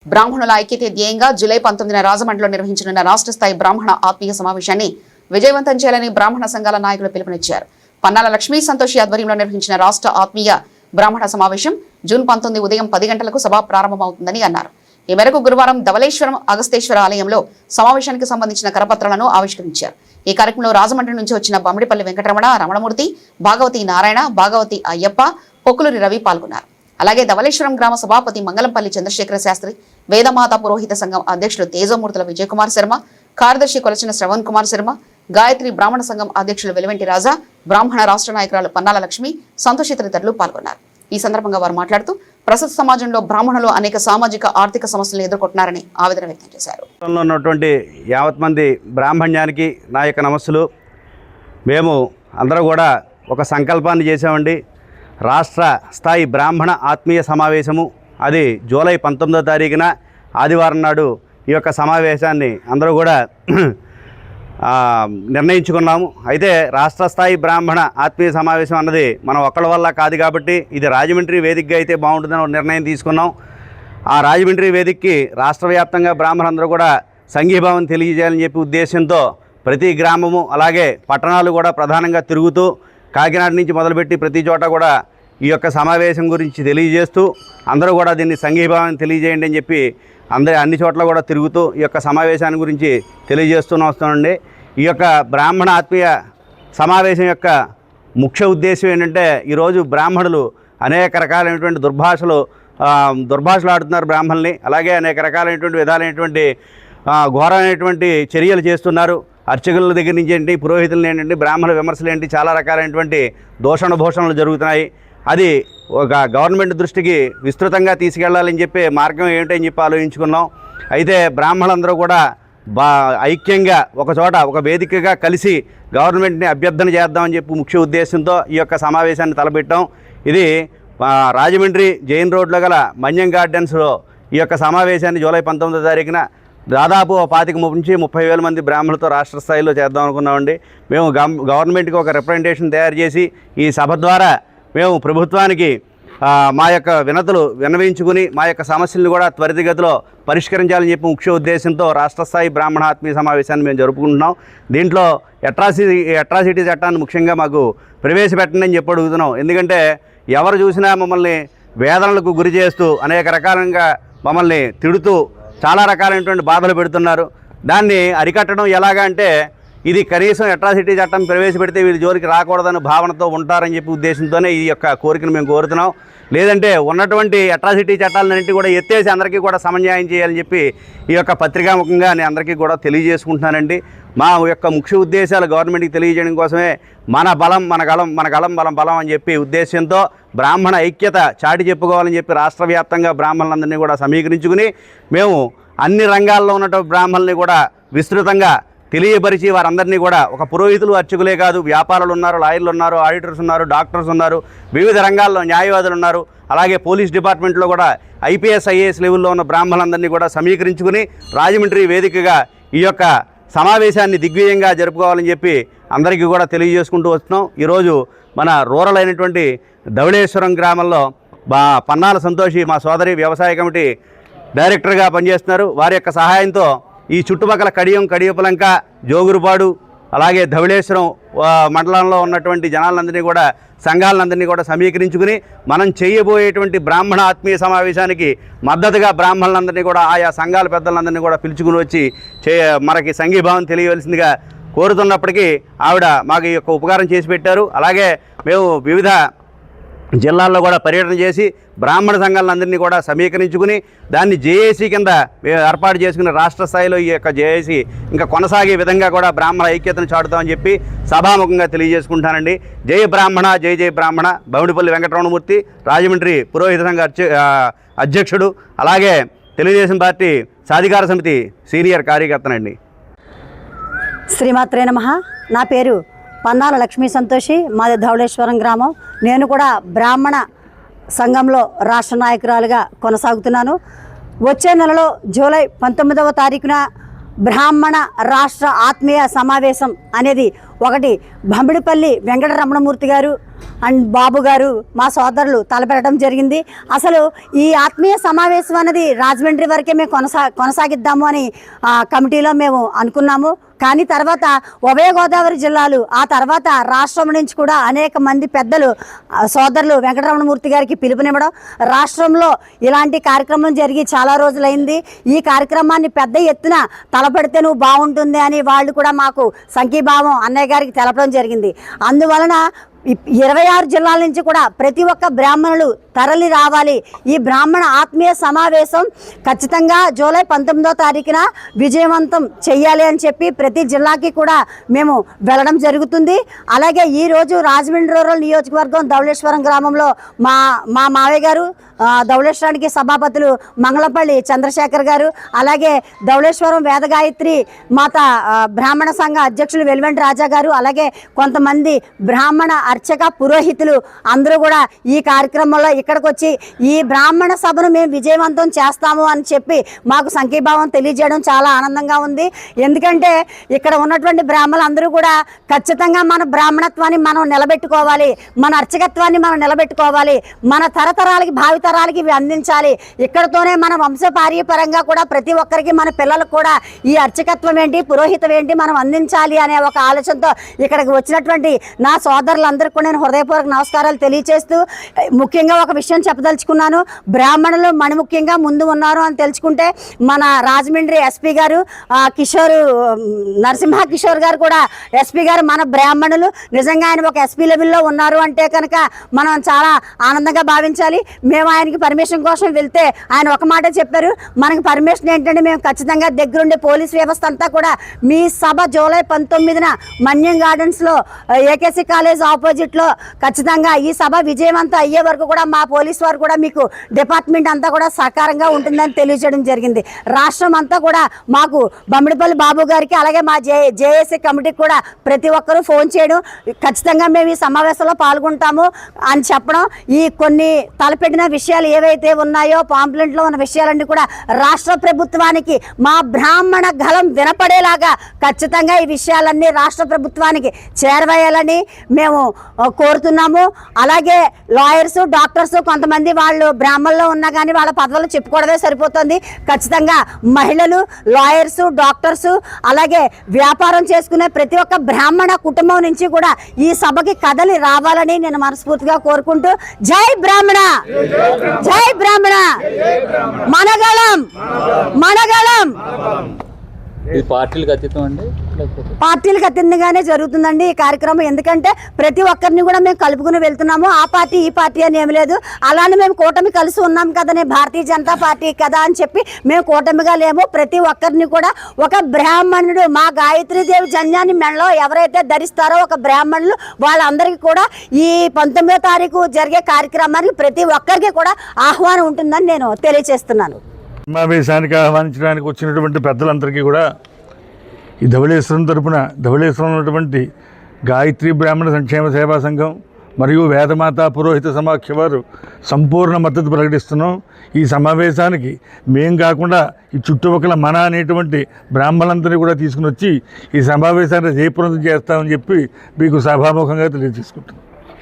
బ్రాహ్మణుల ఐక్యతే ధ్యేయంగా జూలై 19న రాజమండ్రిలో నిర్వహించనున్న రాష్ట్ర స్థాయి బ్రాహ్మణ ఆత్మీయ సమావేశాన్ని విజయవంతం చేయాలని బ్రాహ్మణ సంఘాల నాయకులు పిలుపునిచ్చారు. పన్నాల లక్ష్మీ సంతోషి ఆధ్వర్యంలో నిర్వహించిన రాష్ట్ర ఆత్మీయ బ్రాహ్మణ సమావేశం జూన్ 19 ఉదయం 10 గంటలకు సభ ప్రారంభమవుతుందని అన్నారు. ఈ మేరకు గురువారం ధవళేశ్వరం అగస్తేశ్వర ఆలయంలో సమావేశానికి సంబంధించిన కరపత్రాలను ఆవిష్కరించారు. ఈ కార్యక్రమంలో రాజమండ్రి నుంచి వచ్చిన బమ్మిడిపల్లి వెంకటరమణ, రమణమూర్తి, భాగవతి నారాయణ, భాగవతి అయ్యప్ప, పొక్కులూరి రవి పాల్గొన్నారు. అలాగే ధవళేశ్వరం గ్రామ సభాపతి మంగళంపల్లి చంద్రశేఖర శాస్త్రి, వేదమాత పురోహిత సంఘం అధ్యక్షులు తేజమూర్తుల విజయకుమార్ శర్మ, కార్యదర్శి కొలచిన శ్రవణ్ కుమార్ శర్మ, గాయత్రి బ్రాహ్మణ సంఘం అధ్యక్షులు వెలువెంటి రాజా, బ్రాహ్మణ రాష్ట్ర నాయకురాలు పన్నాల లక్ష్మి, సంతోషి తదితరులు పాల్గొన్నారు. ఈ సందర్భంగా వారు మాట్లాడుతూ ప్రస్తుత సమాజంలో బ్రాహ్మణులు అనేక సామాజిక ఆర్థిక సమస్యలను ఎదుర్కొంటున్నారని ఆవేదన వ్యక్తం చేశారు. ఉన్నటువంటి యావత్ మంది బ్రాహ్మణ్యానికి నా యొక్క నమస్సులు. మేము అందరూ కూడా ఒక సంకల్పాన్ని చేసామండి. రాష్ట్ర స్థాయి బ్రాహ్మణ ఆత్మీయ సమావేశము అది జూలై 19వ తారీఖున ఆదివారం నాడు ఈ యొక్క సమావేశాన్ని అందరూ కూడా నిర్ణయించుకున్నాము. అయితే రాష్ట్ర స్థాయి బ్రాహ్మణ ఆత్మీయ సమావేశం అన్నది మనం ఒక్కళ్ళ వల్ల కాదు కాబట్టి ఇది రాజమండ్రి వేదికగా అయితే బాగుంటుందని ఒక నిర్ణయం తీసుకున్నాం. ఆ రాజమండ్రి వేదికకి రాష్ట్ర వ్యాప్తంగా బ్రాహ్మణులందరూ కూడా సంఘీభావం తెలియజేయాలని చెప్పి ఉద్దేశంతో ప్రతి గ్రామము అలాగే పట్టణాలు కూడా ప్రధానంగా తిరుగుతూ కాకినాడ నుంచి మొదలుపెట్టి ప్రతి చోట కూడా ఈ యొక్క సమావేశం గురించి తెలియజేస్తూ అందరూ కూడా దీన్ని సంఘీభావాన్ని తెలియజేయండి అని చెప్పి అన్ని చోట్ల కూడా తిరుగుతూ ఈ యొక్క సమావేశాన్ని గురించి తెలియజేస్తూనే వస్తామండి. ఈ యొక్క బ్రాహ్మణ ఆత్మీయ సమావేశం యొక్క ముఖ్య ఉద్దేశం ఏంటంటే ఈరోజు బ్రాహ్మణులు అనేక రకాలైనటువంటి దుర్భాషలు ఆడుతున్నారు బ్రాహ్మణుల్ని. అలాగే అనేక రకాలైనటువంటి విధాలైనటువంటి ఘోరమైనటువంటి చర్యలు చేస్తున్నారు. అర్చకుల దగ్గర నుంచి ఏంటి, పురోహితులు ఏంటంటే, బ్రాహ్మణ విమర్శలు ఏంటి, చాలా రకాలైనటువంటి భూషణలు జరుగుతున్నాయి. అది ఒక గవర్నమెంట్ దృష్టికి విస్తృతంగా తీసుకెళ్లాలని చెప్పి మార్గం ఏమిటని చెప్పి ఆలోచించుకున్నాం. అయితే బ్రాహ్మణులందరూ కూడా ఐక్యంగా ఒక చోట ఒక వేదికగా కలిసి గవర్నమెంట్ని అభ్యర్థన చేద్దామని చెప్పి ముఖ్య ఉద్దేశంతో ఈ యొక్క సమావేశాన్ని తలపెట్టాం. ఇది రాజమండ్రి జైన్ రోడ్లో గల మన్యం గార్డెన్స్లో ఈ యొక్క సమావేశాన్ని జూలై 19వ తారీఖున దాదాపు 25 నుంచి 30,000 మంది బ్రాహ్మణులతో రాష్ట్ర స్థాయిలో చేద్దాం అనుకున్నామండి. మేము గవర్నమెంట్కి ఒక రిప్రజెంటేషన్ తయారు చేసి ఈ సభ ద్వారా మేము ప్రభుత్వానికి మా యొక్క వినతులు విన్నవించుకుని మా యొక్క సమస్యలను కూడా త్వరితగతిలో పరిష్కరించాలని చెప్పి ముఖ్య ఉద్దేశంతో రాష్ట్ర స్థాయి బ్రాహ్మణ ఆత్మీయ సమావేశాన్ని మేము జరుపుకుంటున్నాం. దీంట్లో అట్రాసిటీ చట్టాన్ని ముఖ్యంగా మాకు ప్రవేశపెట్టండి అని చెప్పి అడుగుతున్నాం. ఎందుకంటే ఎవరు చూసినా మమ్మల్ని వేదనలకు గురి చేస్తూ అనేక రకాలుగా మమ్మల్ని తిడుతూ చాలా రకాలైనటువంటి బాధలు పెడుతున్నారు. దాన్ని అరికట్టడం ఎలాగా అంటే ఇది కనీసం అట్రాసిటీ చట్టం ప్రవేశపెడితే వీళ్ళ జోలికి రాకూడదని భావనతో ఉంటారని చెప్పి ఉద్దేశంతోనే ఈ యొక్క కోరికను మేము కోరుతున్నాం. లేదంటే ఉన్నటువంటి అట్రాసిటీ చట్టాలన్నింటినీ కూడా ఎత్తేసి అందరికీ కూడా సమన్యాయం చేయాలని చెప్పి ఈ యొక్క పత్రికాముఖంగా నేను అందరికీ కూడా తెలియజేసుకుంటున్నానండి. మా యొక్క ముఖ్య ఉద్దేశాలు గవర్నమెంట్కి తెలియజేయడం కోసమే మన గళం బలం అని చెప్పి ఉద్దేశంతో బ్రాహ్మణ ఐక్యత చాటి చెప్పుకోవాలని చెప్పి రాష్ట్ర వ్యాప్తంగా బ్రాహ్మణులందరినీ కూడా సమీకరించుకుని మేము అన్ని రంగాల్లో ఉన్నటువంటి బ్రాహ్మణుల్ని కూడా విస్తృతంగా తెలియపరిచి వారందరినీ కూడా ఒక పురోహితులు అర్చకులే కాదు, వ్యాపారులు ఉన్నారు, లాయర్లు ఉన్నారు, ఆడిటర్స్ ఉన్నారు, డాక్టర్స్ ఉన్నారు, వివిధ రంగాల్లో న్యాయవాదులు ఉన్నారు, అలాగే పోలీస్ డిపార్ట్మెంట్లో కూడా IPS IAS లెవెల్లో ఉన్న బ్రాహ్మణులందరినీ కూడా సమీకరించుకుని రాజమండ్రి వేదికగా ఈ యొక్క సమావేశాన్ని దిగ్విజయంగా జరుపుకోవాలని చెప్పి అందరికీ కూడా తెలియజేసుకుంటూ వస్తున్నాం. ఈరోజు మన రూరల్ అయినటువంటి ధవళేశ్వరం గ్రామంలో పన్నాల సంతోషి మా సోదరి వ్యవసాయ కమిటీ డైరెక్టర్గా పనిచేస్తున్నారు. వారి యొక్క సహాయంతో ఈ చుట్టుపక్కల కడియపులంక, జోగురుపాడు, అలాగే ధవళేశ్వరం మండలంలో ఉన్నటువంటి జనాలందరినీ కూడా సంఘాలందరినీ కూడా సమీకరించుకుని మనం చేయబోయేటువంటి బ్రాహ్మణ ఆత్మీయ సమావేశానికి మద్దతుగా బ్రాహ్మణులందరినీ కూడా ఆయా సంఘాల పెద్దలందరినీ కూడా పిలుచుకుని వచ్చి మనకి సంఘీభావం తెలియవలసిందిగా కోరుతున్నప్పటికీ ఆవిడ మాకు ఈ యొక్క ఉపకారం చేసి పెట్టారు. అలాగే మేము వివిధ జిల్లాల్లో కూడా పర్యటన చేసి బ్రాహ్మణ సంఘాలందరినీ కూడా సమీకరించుకుని దాన్ని జేఏసీ కింద ఏర్పాటు చేసుకుని రాష్ట్ర స్థాయిలో ఈ యొక్క జేఏసీ ఇంకా కొనసాగే విధంగా కూడా బ్రాహ్మణ ఐక్యతను చాటుతామని చెప్పి సభాముఖంగా తెలియజేసుకుంటానండి. జై బ్రాహ్మణ, జై జై బ్రాహ్మణ. బౌండిపల్లి వెంకటరమణమూర్తి, రాజమండ్రి పురోహిత సంఘ అధ్యక్షుడు, అలాగే తెలుగుదేశం పార్టీ సాధికార సమితి సీనియర్ కార్యకర్తనండి. శ్రీమాత్రే నమః. నా పేరు పన్నాల లక్ష్మీ సంతోషి, మాది ధవళేశ్వరం గ్రామం. నేను కూడా బ్రాహ్మణ సంఘంలో రాష్ట్ర నాయకురాలుగా కొనసాగుతున్నాను. వచ్చే నెలలో జూలై 19వ తారీఖున బ్రాహ్మణ రాష్ట్ర ఆత్మీయ సమావేశం అనేది ఒకటి బమ్మిడిపల్లి వెంకటరమణమూర్తి గారు అండ్ బాబు గారు మా సోదరులు తలపెట్టడం జరిగింది. అసలు ఈ ఆత్మీయ సమావేశం అనేది రాజమండ్రి వరకే మేము కొనసాగిద్దాము అని కమిటీలో మేము అనుకున్నాము. కానీ తర్వాత ఉభయ గోదావరి జిల్లాలు, ఆ తర్వాత రాష్ట్రం నుంచి కూడా అనేక మంది పెద్దలు సోదరులు వెంకటరమణమూర్తి గారికి పిలుపునివ్వడం, రాష్ట్రంలో ఇలాంటి కార్యక్రమం జరిగి చాలా రోజులైంది, ఈ కార్యక్రమాన్ని పెద్ద ఎత్తున తలపెడితే నువ్వు బాగుంటుంది అని వాళ్ళు కూడా మాకు సంఘీభావం అన్నయ్య గారికి తెలపడం జరిగింది. అందువలన 26 జిల్లాల నుంచి కూడా ప్రతి ఒక్క బ్రాహ్మణులు తరలి రావాలి. ఈ బ్రాహ్మణ ఆత్మీయ సమావేశం ఖచ్చితంగా జూలై 19వ తారీఖున విజయవంతం చెయ్యాలి అని చెప్పి ప్రతి జిల్లాకి కూడా మేము వెళ్ళడం జరుగుతుంది. అలాగే ఈరోజు రాజమండ్రి రూరల్ నియోజకవర్గం ధవళేశ్వరం గ్రామంలో మా మావయ్య గారు, ధవళేశ్వరానికి సభాపతులు మంగళపల్లి చంద్రశేఖర్ గారు, అలాగే ధవళేశ్వరం వేదగాయత్రి మాత బ్రాహ్మణ సంఘ అధ్యక్షులు వెల్వెంటి రాజా గారు, అలాగే కొంతమంది బ్రాహ్మణ అర్చక పురోహితులు అందరూ కూడా ఈ కార్యక్రమంలో ఇక్కడికి వచ్చి ఈ బ్రాహ్మణ సభను మేము విజయవంతం చేస్తాము అని చెప్పి మాకు సంఘీభావం తెలియజేయడం చాలా ఆనందంగా ఉంది. ఎందుకంటే ఇక్కడ ఉన్నటువంటి బ్రాహ్మణులు అందరూ కూడా ఖచ్చితంగా మన బ్రాహ్మణత్వాన్ని మనం నిలబెట్టుకోవాలి, మన అర్చకత్వాన్ని మనం నిలబెట్టుకోవాలి, మన తరతరాలకి భావితరాలకి ఇవి అందించాలి. ఇక్కడతోనే మన వంశపార్యపరంగా కూడా ప్రతి ఒక్కరికి మన పిల్లలకు కూడా ఈ అర్చకత్వం ఏంటి, పురోహితం ఏంటి మనం అందించాలి అనే ఒక ఆలోచనతో ఇక్కడికి వచ్చినటువంటి నా సోదరులందరికీ కూడా నేను హృదయపూర్వక నమస్కారాలు తెలియజేస్తూ ముఖ్యంగా ఒక విషయం చెప్పదలుచుకున్నాను. బ్రాహ్మణులు ముఖ్యంగా ముందు ఉన్నారు అని తెలుసుకుంటే మన రాజమండ్రి ఎస్పీ గారు నరసింహ కిషోర్ గారు కూడా ఎస్పీ గారు మన బ్రాహ్మణులు నిజంగా ఆయన ఒక ఎస్పీ లెవెల్లో ఉన్నారు అంటే కనుక మనం చాలా ఆనందంగా భావించాలి. మేము ఆయనకి పర్మిషన్ కోసం వెళ్తే ఆయన ఒక మాట చెప్పారు, మనకి పర్మిషన్ ఏంటంటే మేము ఖచ్చితంగా దగ్గరుండే పోలీస్ వ్యవస్థ అంతా కూడా మీ సభ జూలై 19న మన్యం గార్డెన్స్లో ఏకేసీ కాలేజ్ ఆపోజిట్లో ఖచ్చితంగా ఈ సభ విజయవంతం అయ్యే వరకు కూడా మా పోలీస్ వారు కూడా మీకు డిపార్ట్మెంట్ అంతా కూడా సహకారంగా ఉంటుందని తెలియజేయడం జరిగింది. రాష్ట్రం అంతా కూడా మాకు బమ్మిడిపల్లి బాబు గారికి అలాగే మా జేఏసీ కమిటీకి కూడా ప్రతి ఒక్కరూ ఫోన్ చేయడం, ఖచ్చితంగా మేము ఈ సమావేశంలో పాల్గొంటాము అని చెప్పడం, ఈ కొన్ని తలపెట్టిన విషయాలు ఏవైతే ఉన్నాయో పాంప్లెంట్లో ఉన్న విషయాలన్నీ కూడా రాష్ట్ర ప్రభుత్వానికి మా బ్రాహ్మణ గళం వినపడేలాగా ఖచ్చితంగా ఈ విషయాలన్నీ రాష్ట్ర ప్రభుత్వానికి చేరవేయాలని మేము కోరుతున్నాము. అలాగే లాయర్స్, డాక్టర్స్ కొంతమంది వాళ్ళు బ్రాహ్మణుల్లో ఉన్నా కానీ వాళ్ళ పదవులు చెప్పుకోవడమే సరిపోతుంది. ఖచ్చితంగా మహిళలు, లాయర్స్, డాక్టర్స్ అలాగే వ్యాపారం చేసుకునే ప్రతి ఒక్క బ్రాహ్మణ కుటుంబం నుంచి కూడా ఈ సభకి కదలి రావాలని నేను మనస్ఫూర్తిగా కోరుకుంటూ జై బ్రాహ్మణ, జై బ్రాహ్మణ, మనగళం మనగళం. ఇది పార్టీలకు అతీతం అండి, పార్టీలకు అతీతంగానే జరుగుతుందండి ఈ కార్యక్రమం. ఎందుకంటే ప్రతి ఒక్కరిని కూడా మేము కలుపుకుని వెళ్తున్నాము. ఆ పార్టీ ఈ పార్టీ అని ఏమి లేదు. అలానే మేము కూటమి కలిసి ఉన్నాం కదా, నేను భారతీయ జనతా పార్టీ కదా అని చెప్పి మేము కూటమిగా లేము. ప్రతి ఒక్కరిని కూడా ఒక బ్రాహ్మణుడు మా గాయత్రీదేవి జన్యాన్ని మెడలో ఎవరైతే ధరిస్తారో ఒక బ్రాహ్మణులు వాళ్ళందరికీ కూడా ఈ 19వ తారీఖు జరిగే కార్యక్రమానికి ప్రతి ఒక్కరికి కూడా ఆహ్వానం ఉంటుందని నేను తెలియజేస్తున్నాను. సమావేశానికి ఆహ్వానించడానికి వచ్చినటువంటి పెద్దలందరికీ కూడా ఈ ధవళేశ్వరం తరపున ధవళేశ్వరం ఉన్నటువంటి గాయత్రి బ్రాహ్మణ సంక్షేమ సేవా సంఘం మరియు వేదమాత పురోహిత సమాఖ్య వారు సంపూర్ణ మద్దతు ప్రకటిస్తున్నాం. ఈ సమావేశానికి మేం కాకుండా ఈ చుట్టుపక్కల మన అనేటువంటి బ్రాహ్మణులందరినీ కూడా తీసుకుని వచ్చి ఈ సమావేశాన్ని జయప్రదం చేస్తామని చెప్పి మీకు సభాముఖంగా తెలియజేసుకుంటున్నాం.